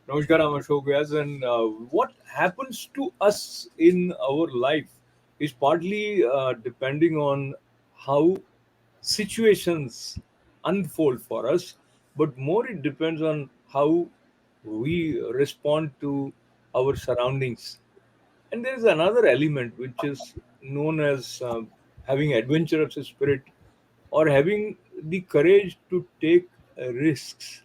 Namaskar, I'm Ashok Vyas, and what happens to us in our life is partly depending on how situations unfold for us, but more it depends on how we respond to our surroundings. And there is another element which is known as having adventurous spirit or having the courage to take risks.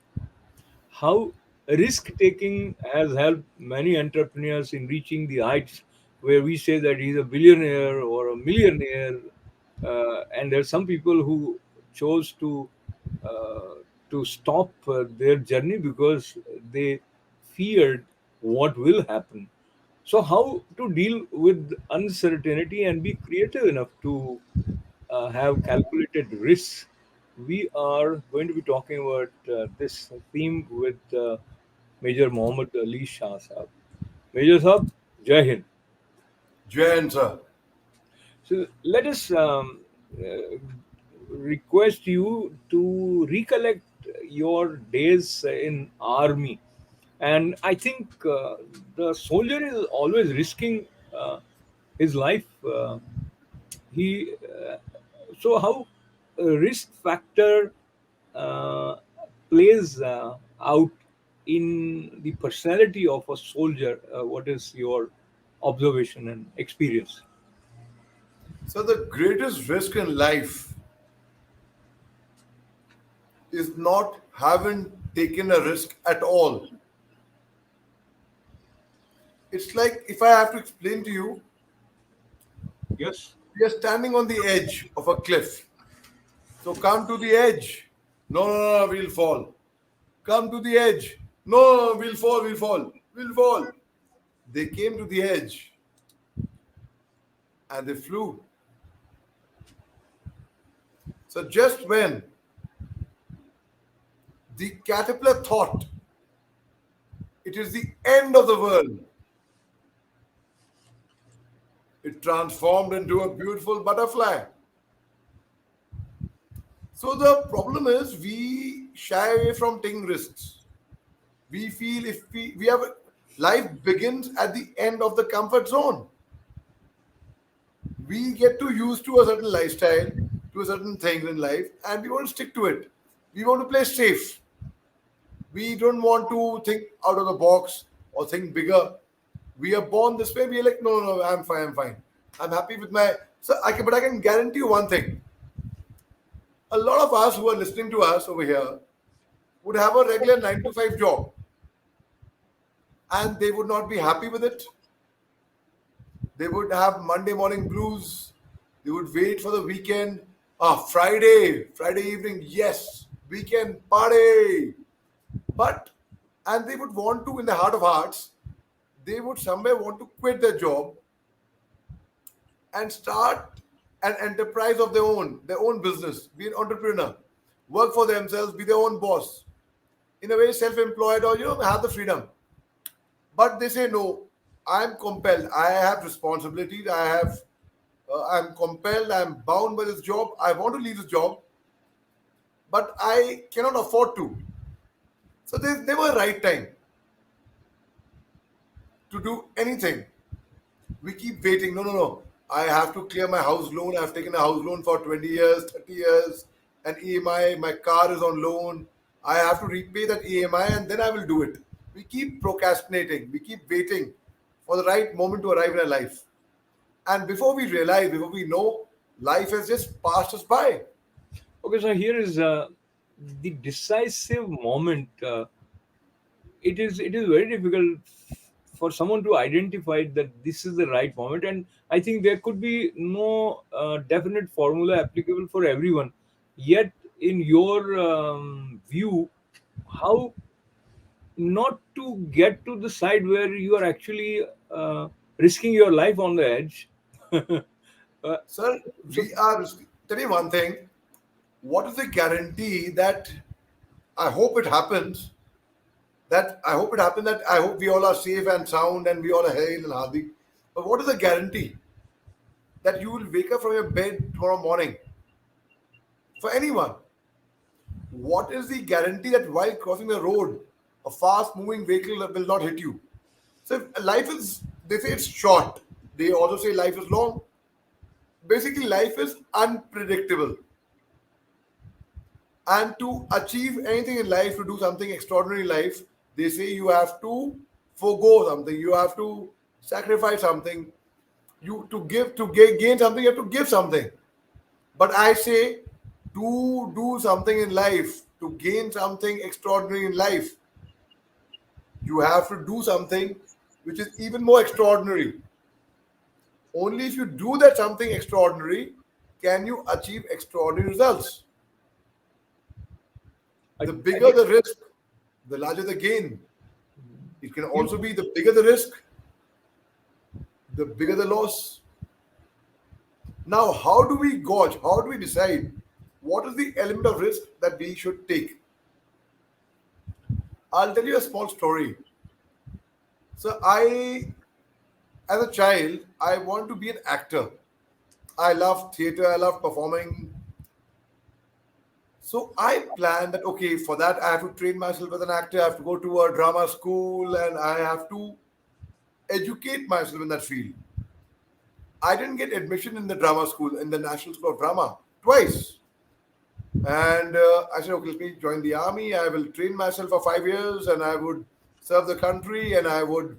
How risk taking has helped many entrepreneurs in reaching the heights where we say that he's a billionaire or a millionaire, and there are some people who chose uh, to stop their journey because they feared what will happen. So, how to deal with uncertainty and be creative enough to have calculated risks? We are going to be talking about this theme with Major Mohammed Ali Shah Sahab. Major Sahab, Jai Hind. Jain, sir. So let us request you to recollect your days in army, and I think the soldier is always risking his life. He so how risk factor uh, plays out in the personality of a soldier. What is your observation and experience? So, the greatest risk in life is not having taken a risk at all. It's like if I have to explain to you, Yes. we are standing on the edge of a cliff. So, come to the edge. No, no, no, we'll fall. Come to the edge. No, we'll fall, we'll fall, we'll fall. They came to the edge and they flew. So, just when the caterpillar thought it is the end of the world, it transformed into a beautiful butterfly. So the problem is we shy away from taking risks. We feel if we have life begins at the end of the comfort zone. We get too used to a certain lifestyle, to a certain things in life, and we want to stick to it. We want to play safe. We don't want to think out of the box or think bigger. We are born this way. We are like, no, no, no, I'm fine, I'm fine. I'm happy with my. So I can, but I can guarantee you one thing. A lot of us who are listening to us over here would have a regular 9 to 5 job and they would not be happy with it. They would have Monday morning blues. They would wait for the weekend. Ah, Friday evening, yes, weekend party. But, and they would want to, in the heart of hearts, they would somewhere want to quit their job and start an enterprise of their own business, be an entrepreneur, work for themselves, be their own boss, in a way self-employed or have the freedom. But they say no. I'm compelled. I have responsibilities. I'm compelled. I'm bound by this job. I want to leave this job, but I cannot afford to. So there's never a right time to do anything. We keep waiting. No, no, no. I have to clear my house loan. I've taken a house loan for 20 years, 30 years, and EMI. My car is on loan. I have to repay that EMI and then I will do it. We keep procrastinating. We keep waiting for the right moment to arrive in our life. And before we realize, before we know, life has just passed us by. Okay, so here is the decisive moment. It is very difficult for someone to identify that this is the right moment, and I think there could be no definite formula applicable for everyone. Yet, in your view, how not to get to the side where you are actually risking your life on the edge? Sir, So we are, tell me one thing. What is the guarantee that I hope it happens? That I hope it happens that I hope we all are safe and sound and we all are hale and healthy. But what is the guarantee that you will wake up from your bed tomorrow morning? For anyone, what is the guarantee that while crossing the road, A fast moving vehicle will not hit you. So if life is, they say it's short. They also say life is long. Basically, life is unpredictable. And to achieve anything in life, to do something extraordinary in life, they say you have to forego something. You have to sacrifice something. You to give to gain something. You have to give something. But I say to do something in life, to gain something extraordinary in life, you have to do something which is even more extraordinary. Only if you do that something extraordinary can you achieve extraordinary results. The I bigger think the risk, the larger the gain. It can you also be the bigger the risk, the bigger the loss. Now, how do we gauge? How do we decide what is the element of risk that we should take? I'll tell you a small story. So, as a child, I want to be an actor. I love theater, I love performing. So, I planned that, okay, for that, I have to train myself as an actor, I have to go to a drama school, and I have to educate myself in that field. I didn't get admission in the drama school, in the National School of Drama, twice. And I said, okay, let me join the army. I will train myself for 5 years and I would serve the country and I would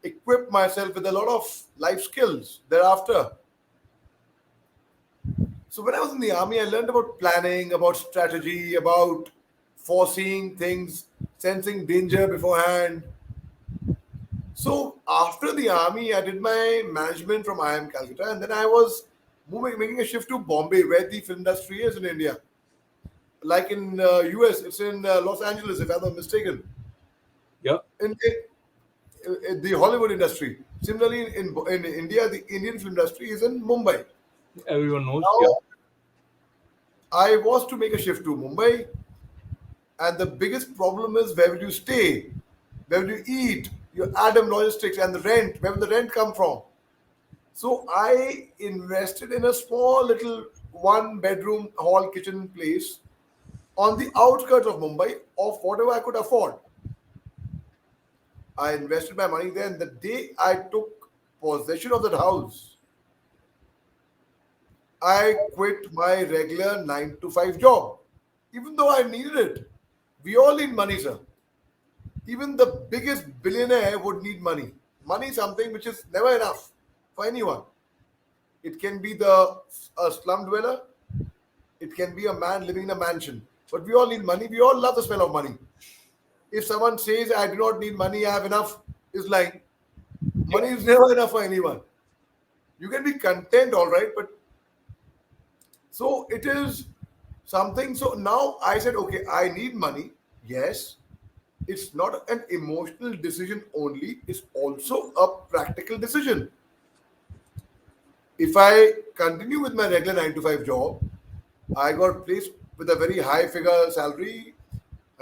equip myself with a lot of life skills thereafter. So when I was in the army, I learned about planning, about strategy, about foreseeing things, sensing danger beforehand. So after the army, I did my management from IIM Calcutta, and then I was making a shift to Bombay, where the film industry is in India. Like in US, it's in Los Angeles, if I'm not mistaken. yeah, In the Hollywood industry. Similarly, in India, the Indian film industry is in Mumbai. everyone knows. Yeah, Now, I was to make a shift to Mumbai, and the biggest problem is where will you stay? Where will you eat? Your Adam logistics and the rent. Where will the rent come from? So I invested in a small little one bedroom hall kitchen place on the outskirts of Mumbai of whatever I could afford. I invested my money there, and the day I took possession of that house, I quit my regular 9 to 5 job, even though I needed it. We all need money, sir. Even the biggest billionaire would need money. Money is something which is never enough for anyone. It can be a slum dweller, it can be a man living in a mansion. But we all need money. We all love the smell of money. If someone says, I do not need money, I have enough, is lying. yeah. Money is never enough for anyone. You can be content, all right, but so it is something. So now I said, okay, I need money. Yes, it's not an emotional decision only, it's also a practical decision. If I continue with my regular 9 to 5 job, I got placed with a very high figure salary.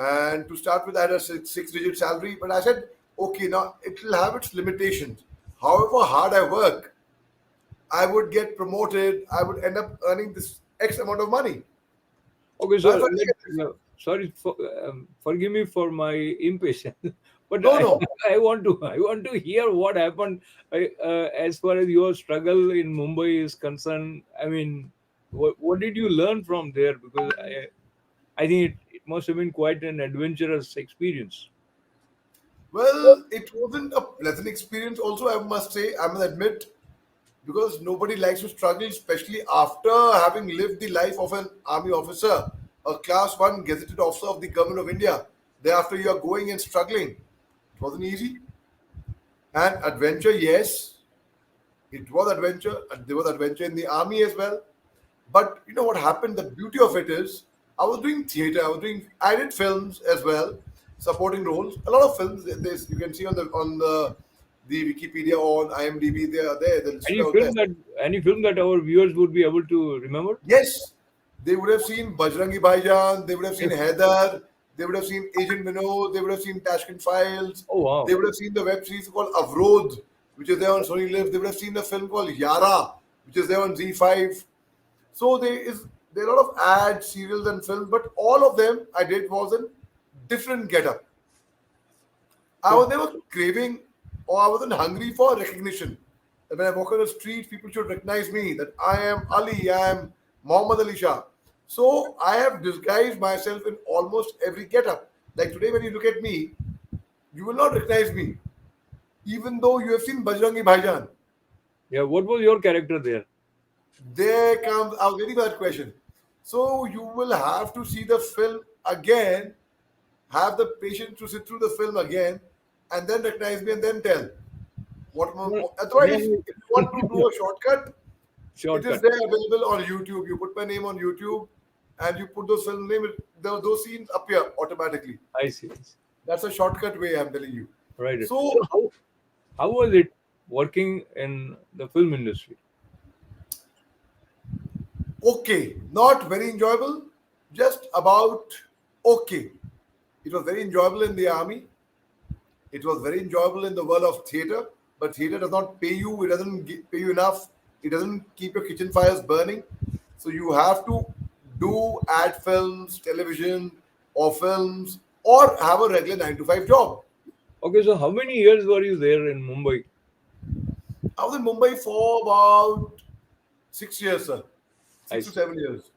And to start with, I had a six digit salary. But I said, okay, now it will have its limitations. However hard I work, I would get promoted. I would end up earning this X amount of money. Okay, So so I felt like, sorry for forgive me for my impatience, but no, no. I want to hear what happened as far as your struggle in Mumbai is concerned. I mean, what did you learn from there? Because I think it must have been quite an adventurous experience. Well, it wasn't a pleasant experience. Also, I must say, I must admit, because nobody likes to struggle, especially after having lived the life of an army officer, a class one gazetted officer of the government of India. Thereafter, you are going and struggling. It wasn't easy. And adventure, yes, it was adventure, and there was adventure in the army as well. But you know what happened? The beauty of it is, I was doing theater. I did films as well, supporting roles. A lot of films. This you can see on the Wikipedia or on IMDb. They are there. They're listed out there. Any film that our viewers would be able to remember? Yes, they would have seen Bajrangi Bhaijaan. They would have seen Heather. They would have seen Agent Minot. They would have seen Tashkent Files. Oh They wow! would have seen the web series called Avrodh, which is there on Sony Live. They would have seen the film called Yara, which is there on Z5. So there are a lot of ads, serials, and films, but all of them I did was in different getup. I So was never craving or I wasn't hungry for recognition. That when I walk on the street, people should recognize me that I am Ali, I am Mohammed Ali Shah. So I have disguised myself in almost every getup. Like today, when you look at me, you will not recognize me, even though you have seen Bajrangi Bhaijaan. yeah, what was your character there? There comes a very bad question. So you will have to see the film again, have the patience to sit through the film again, and then recognize me and then tell. What No, otherwise, no, if you want to do a shortcut, it is shortcut. there available on YouTube. You put my name on YouTube, and you put those film name. Those scenes appear automatically. I see. I see. That's a shortcut way. I'm telling you. Right. So So how was it working in the film industry? okay, not very enjoyable. Just about okay. It was very enjoyable in the army. It was very enjoyable in the world of theater, but theater does not pay you. It doesn't pay you enough. It doesn't keep your kitchen fires burning. So you have to do ad films, television, or films, or have a regular 9 to 5 job. Okay, so how many years were you there in Mumbai? I was in Mumbai for about 6 years, sir. I Six to see. 7 years.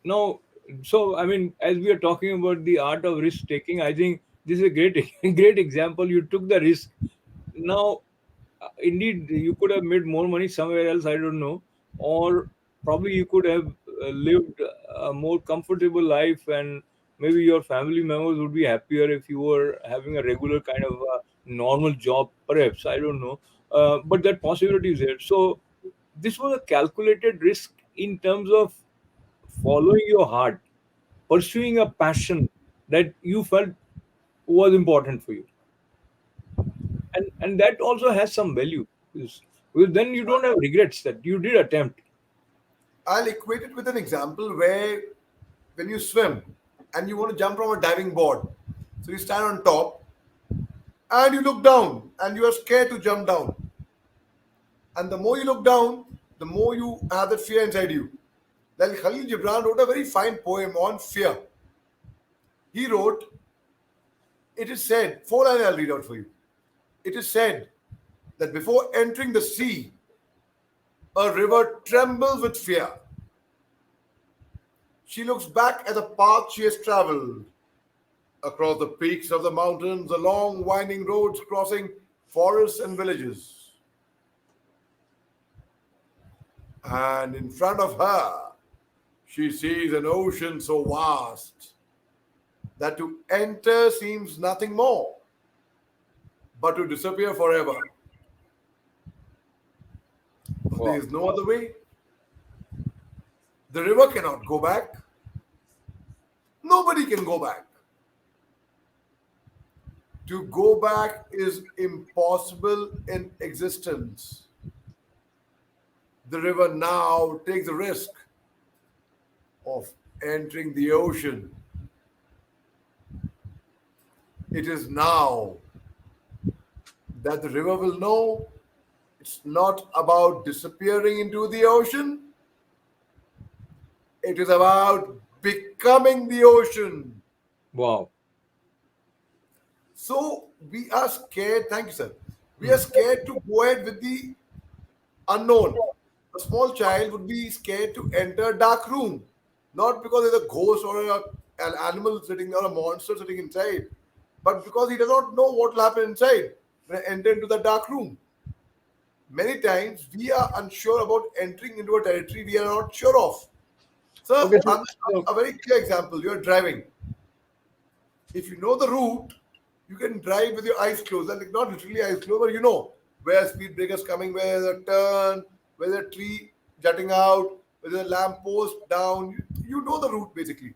Now, so I mean, as we are talking about the art of risk taking, I think this is a great great example. You took the risk. Now, indeed, you could have made more money somewhere else. I don't know, or probably you could have lived a more comfortable life, and maybe your family members would be happier if you were having a regular kind of normal job. Perhaps I don't know, but that possibility is there. So, this was a calculated risk in terms of following your heart, pursuing a passion that you felt was important for you, and that also has some value. Because then you don't have regrets that you did attempt. I'll equate it with an example where when you swim and you want to jump from a diving board, so you stand on top and you look down and you are scared to jump down. And the more you look down, the more you have that fear inside you. Like Khalil Gibran wrote a very fine poem on fear. He wrote, it is said, four lines I'll read out for you. It is said that before entering the sea, a river trembles with fear. She looks back at the path she has traveled across the peaks of the mountains, along winding roads crossing forests and villages. And in front of her, she sees an ocean so vast that to enter seems nothing more but to disappear forever. For there Wow. is no other way. The river cannot go back. Nobody can go back. To go back is impossible in existence. The river now takes the risk of entering the ocean. It is now that the river will know it's not about disappearing into the ocean, it is about becoming the ocean. Wow. So we are scared, thank you, sir. We are Hmm. scared to go ahead with the unknown. A small child would be scared to enter a dark room, not because there's a ghost or an animal sitting or a monster sitting inside, but because he does not know what will happen inside when I enter into the dark room. Many times we are unsure about entering into a territory we are not sure of. So, Okay. So, a very clear example: you are driving. If you know the route, you can drive with your eyes closed. Like not literally eyes closed, but you know where speed breakers coming, where there's a turn, where there's a tree jutting out, where there's a lamp post down. You know the route basically.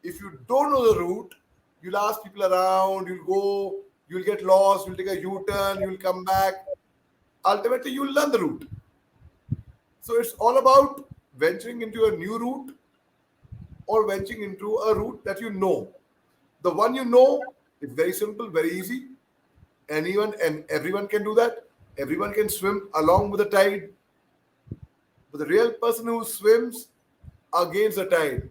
If you don't know the route, you'll ask people around, you'll go, you'll get lost, you'll take a U-turn, you'll come back. Ultimately, you'll learn the route. So it's all about venturing into a new route or venturing into a route that you know. The one you know is very simple, very easy. Anyone and everyone can do that. Everyone can swim along with the tide. But the real person who swims against the tide,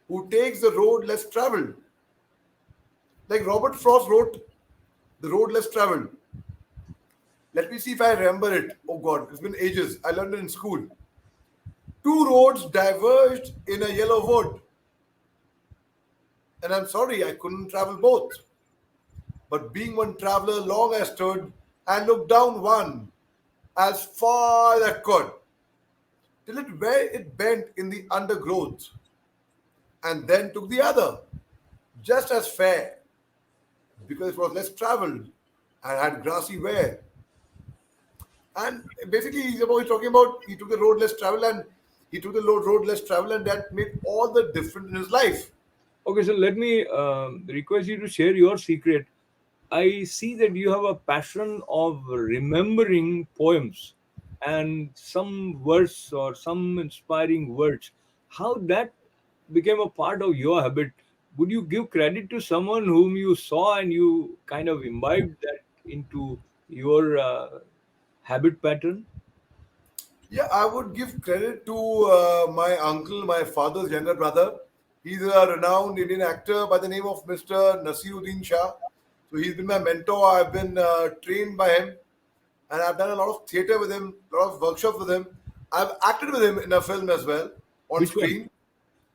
who takes the road less traveled, Like Robert Frost wrote The Road Less Traveled. Let me see if I remember it. Oh God, it's been ages. I learned it in school. Two roads diverged in a yellow wood, and I'm sorry I couldn't travel both. But being one traveler, long I stood and looked down one as far as I could, till it where it bent in the undergrowth, and then took the other, just as fair, because it was less traveled and had grassy wear. And basically, he's talking about he took the road less travel and he took the road less travel, and that made all the difference in his life. Okay, so let me request you to share your secret. I see that you have a passion of remembering poems and some verse or some inspiring words. How that became a part of your habit? Would you give credit to someone whom you saw and you kind of imbibed that into your habit pattern? Yeah, I would give credit to my uncle, my father's younger brother. He's a renowned Indian actor by the name of Mr. Nasiruddin Shah. So he's been my mentor. I've been trained by him, and I've done a lot of theater with him, a lot of workshops with him. I've acted with him in a film as well on Which one? screen.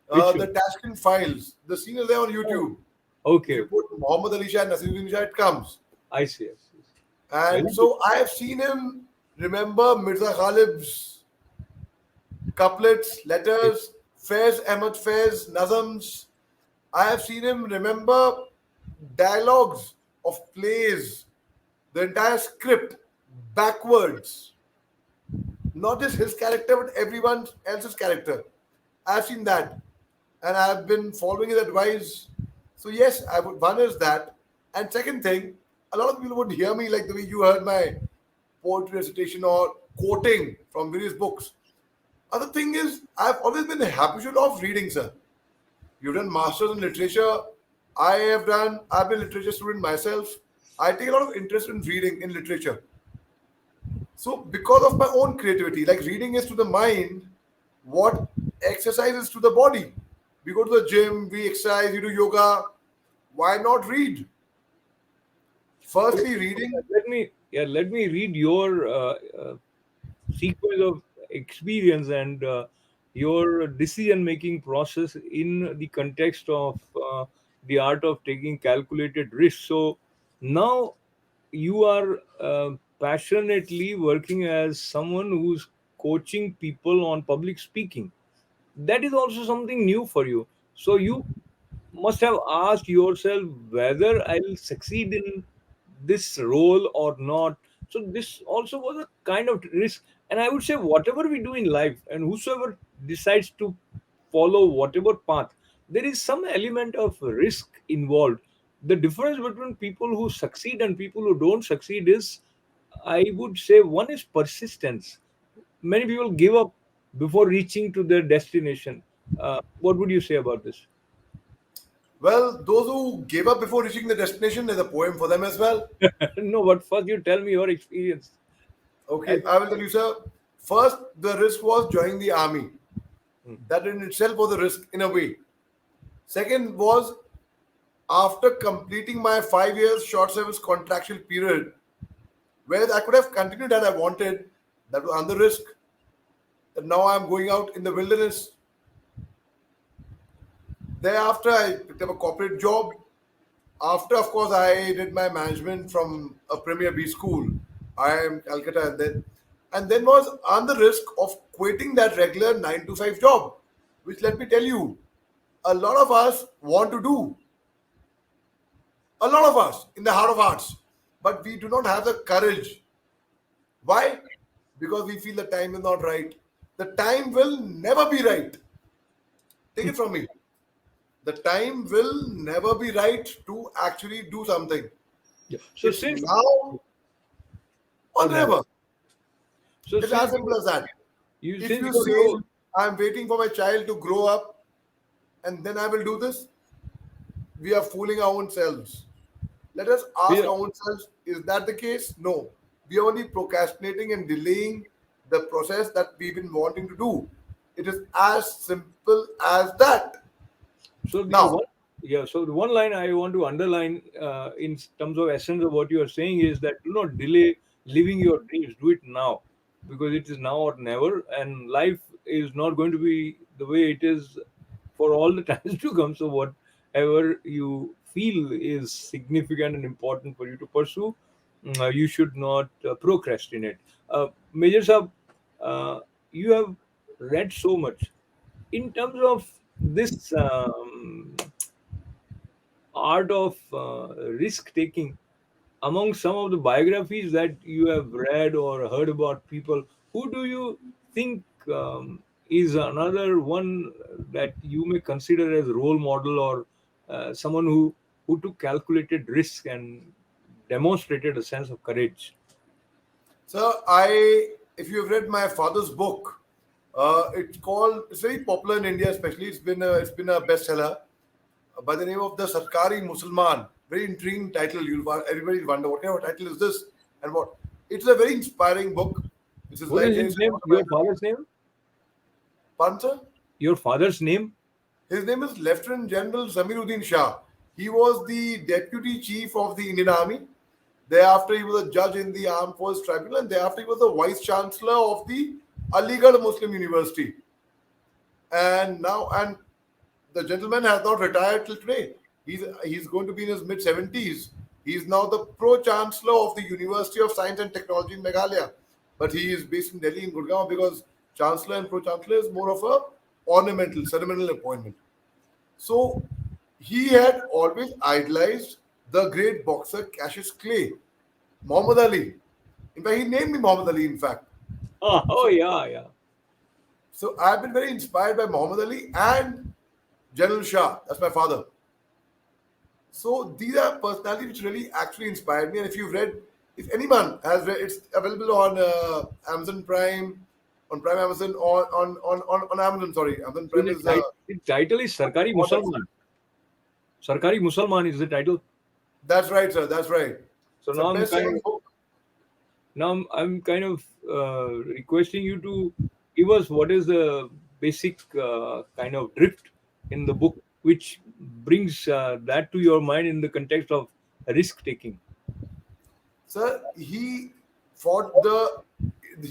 Which The one? Tashkent Files. The scene is there on Oh, YouTube. If okay, you okay. put Mohammed Ali Shah and Nasiruddin Shah, it comes. I see. I see. And Very good. so I have seen him remember Mirza Ghalib's couplets, Yes. letters, Faiz Ahmad Faiz, Nazams. I have seen him remember dialogues of plays, the entire script backwards. Not just his character, but everyone else's character. I've seen that, and I've been following his advice. So yes, I would. One is that, and second thing, a lot of people would hear me like the way you heard my poetry recitation or quoting from various books. Other thing is, I've always been habitual of reading, sir. You've done masters in literature. I've been a literature student myself. I take a lot of interest in reading in literature. So because of my own creativity, like reading is to the mind what exercise is to the body. We go to the gym, we exercise, we do yoga. Why not read? Okay, Firstly, reading. let me read your sequence of experience and your decision making process in the context of the art of taking calculated risks. So now you are passionately working as someone who's coaching people on public speaking. That is also something new for you. So you must have asked yourself whether I'll succeed in this role or not. So this also was a kind of risk. And I would say whatever we do in life and whosoever decides to follow whatever path, there is some element of risk involved. The difference between people who succeed and people who don't succeed is, I would say, one is persistence. Many people give up before reaching to their destination. What would you say about this? Well, those who gave up before reaching the destination, there's a poem for them as well. No, but first you tell me your experience. Okay, As- I will tell you, sir. First, the risk was joining the army. That in itself was a risk in a way. Second was after completing my 5 years short service contractual period, where I could have continued that I wanted, that was under risk. That now I'm going out in the wilderness. Thereafter, I picked up a corporate job. After, of course, I did my management from a Premier B school. I am Calcutta, and then was on the risk of quitting that regular 9 to 5 job, which let me tell you, a lot of us want to do. A lot of us, in the heart of hearts, but we do not have the courage. Why? Because we feel the time is not right. The time will never be right. Take it from me. The time will never be right to actually do something. Yeah. So It's since now or or never. never. So It's as since simple as that. If since you you're say, so I'm waiting for my child to grow up and then I will do this, we are fooling our own selves. Let us ask yeah, our own selves, is that the case? No. We are only procrastinating and delaying the process that we've been wanting to do. It is as simple as that. so the Now, one Yeah, so the one line I want to underline in terms of essence of what you are saying is that do not delay living your dreams. Do it now, because it is now or never, and life is not going to be the way it is for all the times to come. So whatever you feel is significant and important for you to pursue, you should not procrastinate. Major Saab, you have read so much in terms of this. Art of risk taking, among some of the biographies that you have read or heard about people, who do you think is another one that you may consider as role model, or someone who took calculated risk and demonstrated a sense of courage? So if you have read my father's book, it's very popular in India, especially it's been a bestseller by the name of the Sarkari Musalman. Very intriguing title. Everybody will wonder what kind of title is this and what. It's a very inspiring book. It's his What life is journey, his name? Your autobiography. father's name? Pardon, sir? Your father's name? His name is Lieutenant General Zamiruddin Shah. He was the deputy chief of the Indian Army. Thereafter, he was a judge in the Armed Forces Tribunal, and thereafter, he was the vice chancellor of the Aligarh Muslim University. And the gentleman has not retired till today. He's going to be in his mid 70s. He's now the pro chancellor of the University of Science and Technology in Meghalaya, but he is based in Delhi in Gurgaon because chancellor and pro chancellor is more of a ornamental ceremonial appointment. So he had always idolized the great boxer Cassius Clay, Muhammad Ali. In fact, he named me Muhammad Ali. In fact, Oh, so yeah, yeah. so I've been very inspired by Muhammad Ali and General Shah. That's my father. So these are personalities which really actually inspired me. And if anyone has read, it's available on Amazon Prime, on Prime Amazon, on Amazon. Sorry, Amazon So Prime is the title is Sarkari modern. Musalman. Sarkari Musalman is the title. That's right, sir. That's right. So It's a now best-selling book. I'm kind of requesting you to give us what is the basic kind of drift in the book, which brings that to your mind in the context of risk taking. Sir, he fought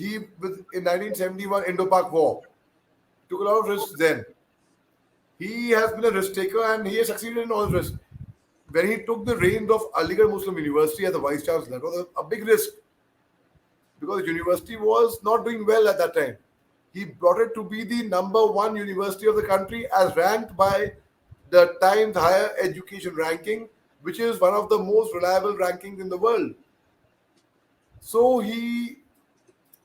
in 1971 Indo-Pak War. Took a lot of risks then. He has been a risk taker and he has succeeded in all risks. When he took the reins of Aligarh Muslim University as the vice chancellor, it was a big risk because the university was not doing well at that time. He brought it to be the number one university of the country as ranked by the Times Higher Education Ranking, which is one of the most reliable rankings in the world. So he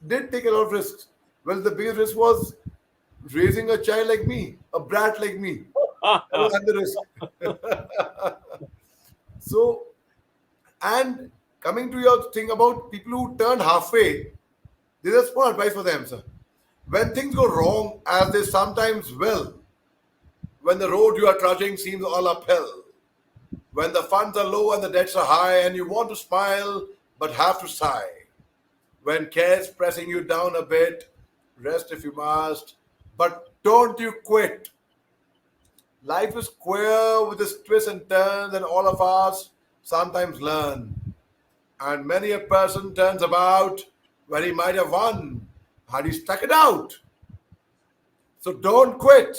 did take a lot of risks. Well, the biggest risk was raising a child like me, a brat like me. That was the risk. So, and coming to your thing about people who turn halfway, there's a small advice for them, sir. When things go wrong, as they sometimes will, when the road you are trudging seems all uphill, when the funds are low and the debts are high, and you want to smile but have to sigh, when care's pressing you down a bit, rest if you must, but don't you quit. Life is queer with its twists and turns, and all of us sometimes learn. And many a person turns about where he might have won had he stuck it out. So don't quit.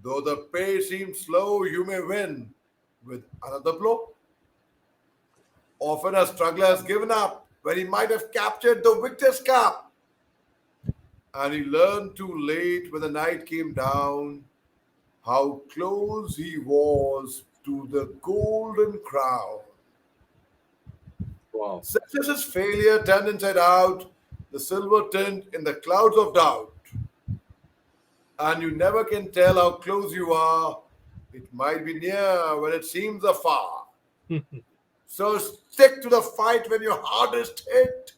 Though the pace seems slow, you may win with another blow. Often a struggler has given up when he might have captured the victor's cup. And he learned too late when the night came down how close he was to the golden crown. Wow. Success is failure turned inside out, the silver tint in the clouds of doubt. And you never can tell how close you are. It might be near when it seems afar. So stick to the fight when your heart is hit.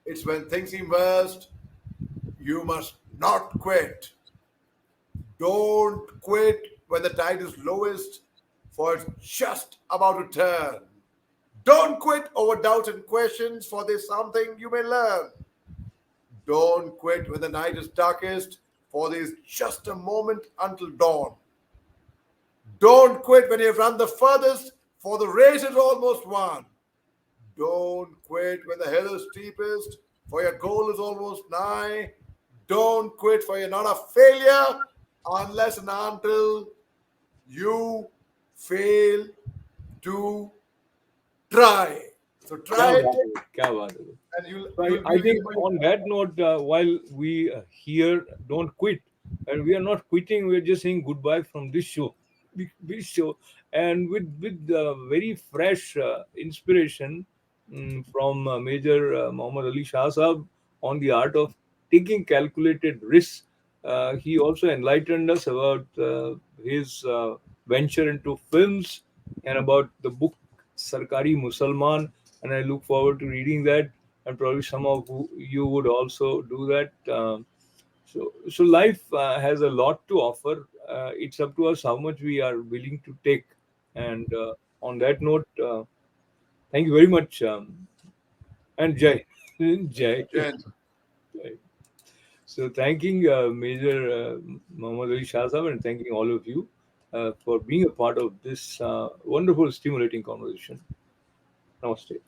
It's when things seem worst, you must not quit. Don't quit when the tide is lowest, for it's just about to turn. Don't quit over doubts and questions, for there's something you may learn. Don't quit when the night is darkest, for there's just a moment until dawn. Don't quit when you've run the furthest, for the race is almost won. Don't quit when the hill is steepest, for your goal is almost nigh. Don't quit, for you're not a failure unless and until you fail to try. So क्या try it, बात है, क्या बात है. and you'll So you'll I you'll be think able. on that note, while we here don't quit, and we are not quitting, we are just saying goodbye from this show, this show, and with very fresh inspiration from Major Muhammad Ali Shah Sahab on the art of taking calculated risks. He also enlightened us about his venture into films and about the book Sarkari Musalman, and I look forward to reading that. And probably some of you would also do that. So life has a lot to offer. It's up to us how much we are willing to take. And on that note, thank you very much. And Jai, Jai. Jen, Jai. So thanking Major Muhammad Ali Shah Sahab and thanking all of you for being a part of this wonderful, stimulating conversation. Namaste.